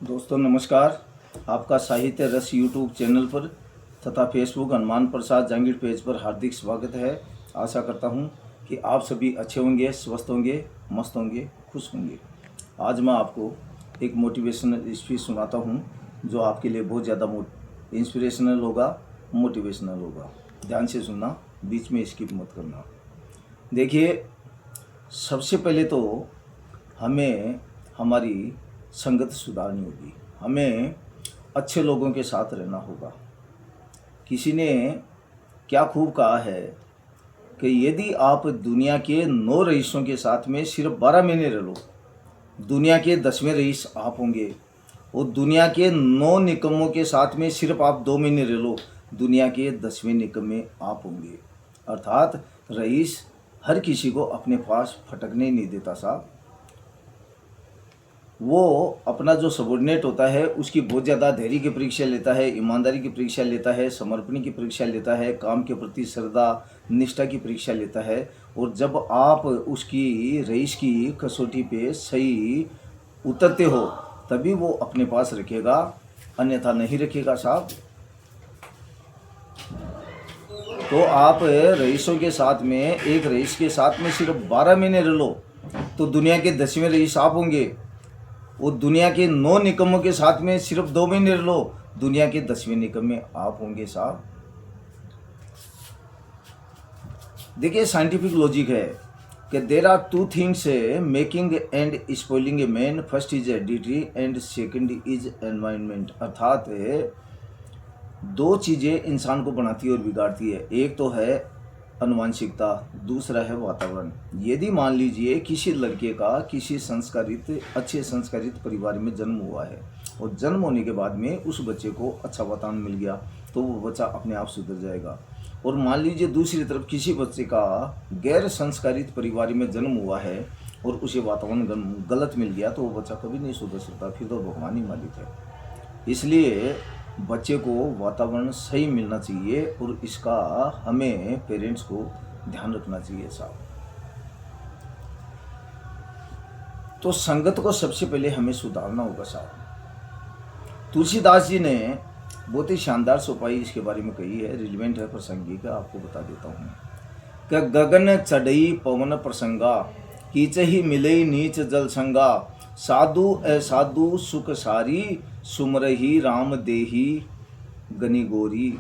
दोस्तों नमस्कार। आपका साहित्य रस यूट्यूब चैनल पर तथा फेसबुक हनुमान प्रसाद जांगीड़ पेज पर हार्दिक स्वागत है। आशा करता हूं कि आप सभी अच्छे होंगे, स्वस्थ होंगे, मस्त होंगे, खुश होंगे। आज मैं आपको एक मोटिवेशनल स्पीच सुनाता हूं जो आपके लिए बहुत ज़्यादा इंस्पिरेशनल होगा, मोटिवेशनल होगा। ध्यान से सुनना, बीच में स्किप मत करना। देखिए, सबसे पहले तो हमें हमारी संगत सुधारनी होगी। हमें अच्छे लोगों के साथ रहना होगा। किसी ने क्या खूब कहा है कि यदि आप दुनिया के 9 रईसों के साथ में सिर्फ 12 महीने रह लो, दुनिया के 10वें रईस आप होंगे। और दुनिया के 9 निकम्मों के साथ में सिर्फ आप 2 महीने रह लो, दुनिया के 10वें निकम्मे आप होंगे। अर्थात रईस हर किसी को अपने पास फटकने नहीं देता साहब। वो अपना जो सबॉर्डिनेट होता है उसकी बहुत ज़्यादा धैर्य की परीक्षा लेता है, ईमानदारी की परीक्षा लेता है, समर्पण की परीक्षा लेता है, काम के प्रति श्रद्धा निष्ठा की परीक्षा लेता है। और जब आप उसकी रईस की कसौटी पे सही उतरते हो तभी वो अपने पास रखेगा, अन्यथा नहीं रखेगा साहब। तो आप रईसों के साथ में, एक रईस के साथ में सिर्फ 12 महीने रह लो तो दुनिया के 10वें रईस आप होंगे। वो दुनिया के 9 निकम्मों के साथ में सिर्फ 2 महीने रह लो, दुनिया के 10वें निकम्मे आप होंगे साहब। देखिए, साइंटिफिक लॉजिक है कि there are 2 things making and spoiling a man. First is heredity and second is environment. अर्थात 2 चीज़ें इंसान को बनाती है और बिगाड़ती है। एक तो है अनुवांशिकता, दूसरा है वातावरण। यदि मान लीजिए किसी लड़के का किसी अच्छे संस्कारित परिवार में जन्म हुआ है और जन्म होने के बाद में उस बच्चे को अच्छा वातावरण मिल गया तो वो बच्चा अपने आप सुधर जाएगा। और मान लीजिए दूसरी तरफ किसी बच्चे का गैर संस्कारित परिवार में जन्म हुआ है और उसे वातावरण गलत मिल गया तो वो बच्चा कभी नहीं सुधर सकता, फिर तो भगवान ही मालिक है। इसलिए बच्चे को वातावरण सही मिलना चाहिए और इसका हमें पेरेंट्स को ध्यान रखना चाहिए साहब। तो संगत को सबसे पहले हमें सुधारना होगा साहब। तुलसीदास जी ने बहुत ही शानदार सोपाई इसके बारे में कही है, रिलेवेंट है, प्रासंगिक है, आपको बता देता हूँ कि गगन चढ़ई पवन प्रसंगा, कीचही मिलई नीच जल संगा, साधु असाधु सुख सारी, सुमरही राम देही गनी गोरी।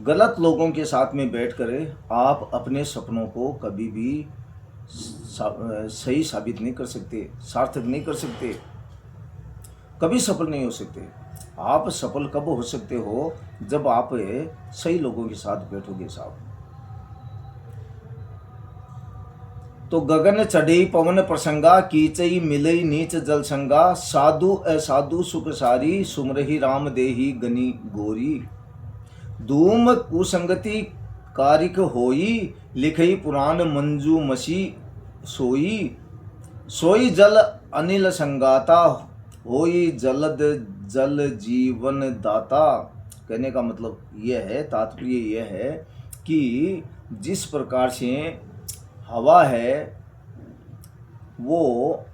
गलत लोगों के साथ में बैठकर आप अपने सपनों को कभी भी सही साबित नहीं कर सकते, सार्थक नहीं कर सकते, कभी सफल नहीं हो सकते। आप सफल कब हो सकते हो? जब आप सही लोगों के साथ बैठोगे साहब। तो गगन चढ़ई पवन प्रसंगा, कीचई मिलई नीच जल संगा, साधु असाधु सुख सारी, सुमरही राम देही गनी गोरी। धूम कुसंगति कारिक होई, लिखई पुराण मंजू मसी सोई, सोई जल अनिल संगाता, होई जलद जल जीवन दाता। कहने का मतलब यह है, तात्पर्य यह है कि जिस प्रकार से हवा है वो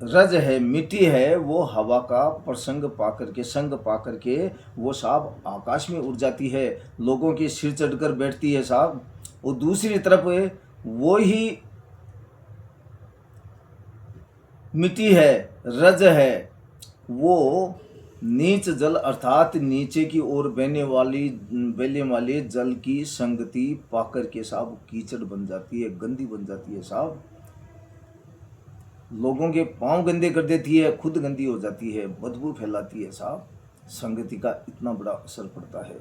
रज है, मिट्टी है, वो हवा का प्रसंग पाकर के, संग पाकर के वो साहब आकाश में उड़ जाती है, लोगों के सिर चढ़कर बैठती है साहब। और दूसरी तरफ वो ही मिट्टी है, रज है, वो नीच जल अर्थात नीचे की ओर बहने वाले जल की संगति पाकर के साहब कीचड़ बन जाती है, गंदी बन जाती है साहब। लोगों के पांव गंदे कर देती है, खुद गंदी हो जाती है, बदबू फैलाती है साहब। संगति का इतना बड़ा असर पड़ता है।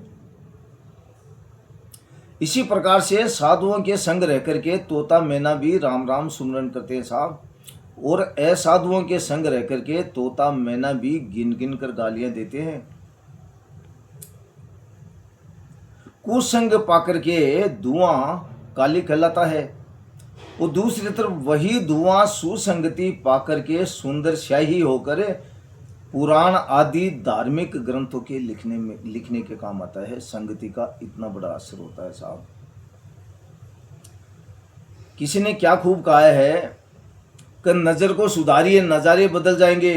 इसी प्रकार से साधुओं के संग रह करके तोता मैना भी राम राम सुमरन करते हैं साहब, और असाधुओं के संग रह करके तोता मैना भी गिन गिन कर गालियां देते हैं। कुसंग पाकर के धुआं काली कहलाता है और दूसरी तरफ वही धुआं सुसंगति पाकर के सुंदर स्याही होकर पुराण आदि धार्मिक ग्रंथों के लिखने के काम आता है। संगति का इतना बड़ा असर होता है साहब। किसी ने क्या खूब कहा है कि नजर को सुधारिए, नजारे बदल जाएंगे।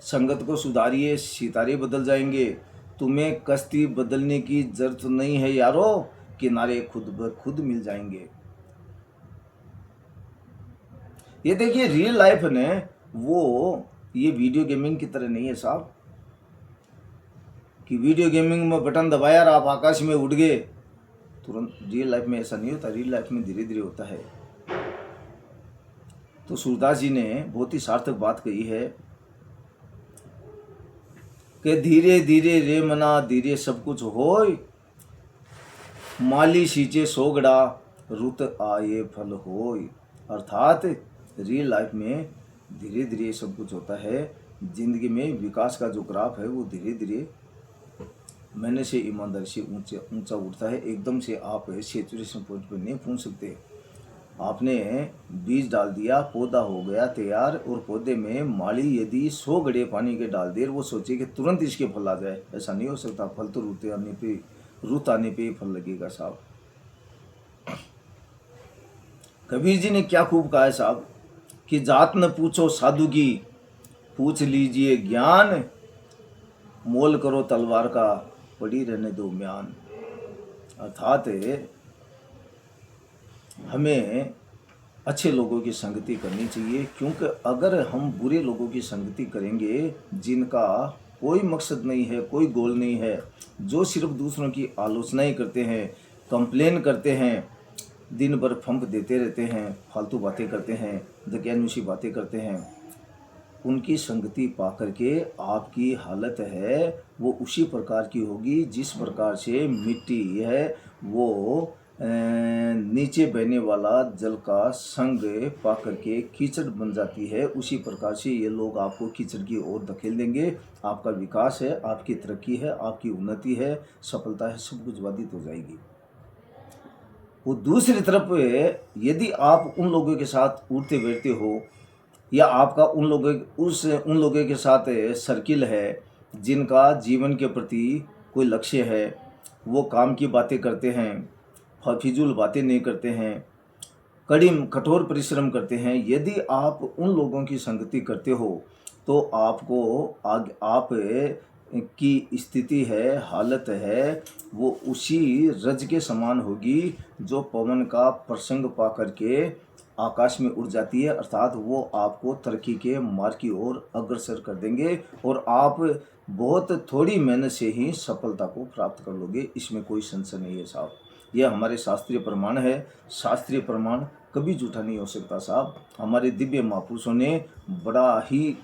संगत को सुधारिए, सितारे बदल जाएंगे। तुम्हें कश्ती बदलने की जरूरत नहीं है यारो, किनारे खुद ब खुद मिल जाएंगे। ये देखिए रियल लाइफ ने वो ये वीडियो गेमिंग की तरह नहीं है साहब, कि वीडियो गेमिंग में बटन दबाया और आप आकाश में उड़ गए तुरंत। रियल लाइफ में ऐसा नहीं होता, रियल लाइफ में धीरे धीरे होता है। तो सूरदास जी ने बहुत ही सार्थक बात कही है कि धीरे धीरे रे मना धीरे सब कुछ होय, माली सींचे सोगड़ा रुत आए फल होय। अर्थात रियल लाइफ में धीरे धीरे सब कुछ होता है। जिंदगी में विकास का जो ग्राफ है वो धीरे धीरे मैंने से ईमानदारी से ऊंचा उठता है। एकदम से आप सैचुरेशन पॉइंट पर नहीं पहुंच सकते। आपने बीज डाल दिया, पौधा हो गया तैयार, और पौधे में माली यदि 100 घड़े पानी के डाल दे, वो सोचे कि तुरंत इसके फल आ जाए, ऐसा नहीं हो सकता। फल तो रुत आने पे फल लगेगा साहब। कबीर जी ने क्या खूब कहा है साहब कि जात न पूछो साधु की, पूछ लीजिए ज्ञान, मोल करो तलवार का, पड़ी रहने दो म्यान। अर्थात हमें अच्छे लोगों की संगति करनी चाहिए, क्योंकि अगर हम बुरे लोगों की संगति करेंगे जिनका कोई मकसद नहीं है, कोई गोल नहीं है, जो सिर्फ दूसरों की आलोचनाएं करते हैं, कंप्लेन करते हैं, दिन भर फंप देते रहते हैं, फालतू बातें करते हैं, दकियानुसी बातें करते हैं, उनकी संगति पा करके आपकी हालत है वो उसी प्रकार की होगी जिस प्रकार से मिट्टी है वो नीचे बहने वाला जल का संग पा करके कीचड़ बन जाती है। उसी प्रकार से ये लोग आपको कीचड़ की ओर धकेल देंगे। आपका विकास है, आपकी तरक्की है, आपकी उन्नति है, सफलता है, सब कुछ बाधित हो जाएगी। वो दूसरी तरफ यदि आप उन लोगों के साथ उठते बैठते हो, या आपका उन लोगों के साथ सर्किल है जिनका जीवन के प्रति कोई लक्ष्य है, वो काम की बातें करते हैं, फिजूल बातें नहीं करते हैं, कठोर परिश्रम करते हैं, यदि आप उन लोगों की संगति करते हो तो आपको आप की स्थिति है, हालत है, वो उसी रज के समान होगी जो पवन का प्रसंग पा करके आकाश में उड़ जाती है। अर्थात वो आपको तरक्की के मार्ग की ओर अग्रसर कर देंगे और आप बहुत थोड़ी मेहनत से ही सफलता को प्राप्त कर लोगे। इसमें कोई संशय नहीं है साहब। यह हमारे शास्त्रीय प्रमाण है। शास्त्रीय प्रमाण कभी झूठा नहीं हो सकता साहब। हमारे दिव्य महापुरुषों ने बड़ा ही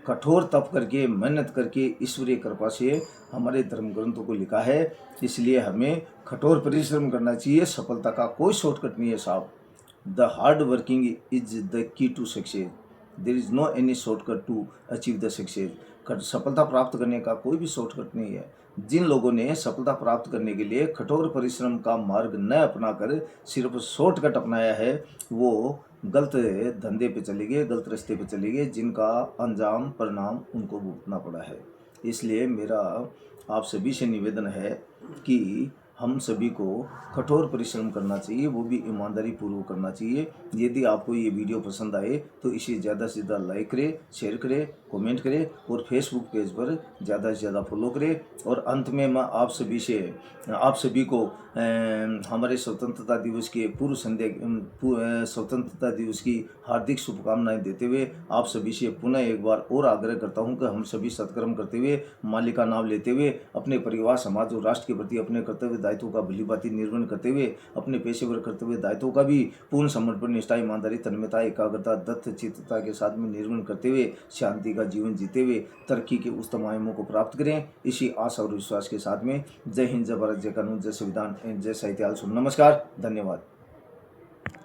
कठोर तप करके, मेहनत करके, ईश्वरीय कृपा से हमारे धर्म ग्रंथों को लिखा है। इसलिए हमें कठोर परिश्रम करना चाहिए। सफलता का कोई शॉर्टकट नहीं है साहब। The hard working is the key to success. There is no any shortcut to achieve the success. सफलता प्राप्त करने का कोई भी शॉर्टकट नहीं है। जिन लोगों ने सफलता प्राप्त करने के लिए कठोर परिश्रम का मार्ग न अपनाकर सिर्फ शॉर्टकट अपनाया है, वो गलत धंधे पे चले गए, गलत रास्ते पे चले गए, जिनका अंजाम परिणाम उनको भुगतना पड़ा है। इसलिए मेरा आप सभी से निवेदन है कि हम सभी को कठोर परिश्रम करना चाहिए, वो भी ईमानदारी पूर्वक करना चाहिए। यदि आपको ये वीडियो पसंद आए तो इसे ज़्यादा से ज़्यादा लाइक करें, शेयर करें, कमेंट करें और फेसबुक पेज पर ज़्यादा से ज़्यादा फॉलो करें। और अंत में मैं आप सभी को हमारे स्वतंत्रता दिवस के स्वतंत्रता दिवस की हार्दिक शुभकामनाएं देते हुए आप सभी से पुनः एक बार और आग्रह करता हूं कि हम सभी सत्कर्म करते हुए, मालिक का नाम लेते हुए, अपने परिवार, समाज और राष्ट्र के प्रति अपने कर्तव्य दायित्वों का भलीभांति निर्वहन करते हुए, अपने पेशेवर कर्तव्य दायित्वों का भी पूर्ण समर्पण, निष्ठा, ईमानदारी, तन्मयता, एकाग्रता, दत्त चित्तता के साथ में निर्वहन करते हुए शांति का जीवन जीते हुए तरक्की के उच्चतम आयामों को प्राप्त करें। इसी आशा और विश्वास के साथ में जय हिंद, जय भारत, जय कानून, जय संविधान, जय साहित्य। नमस्कार, धन्यवाद।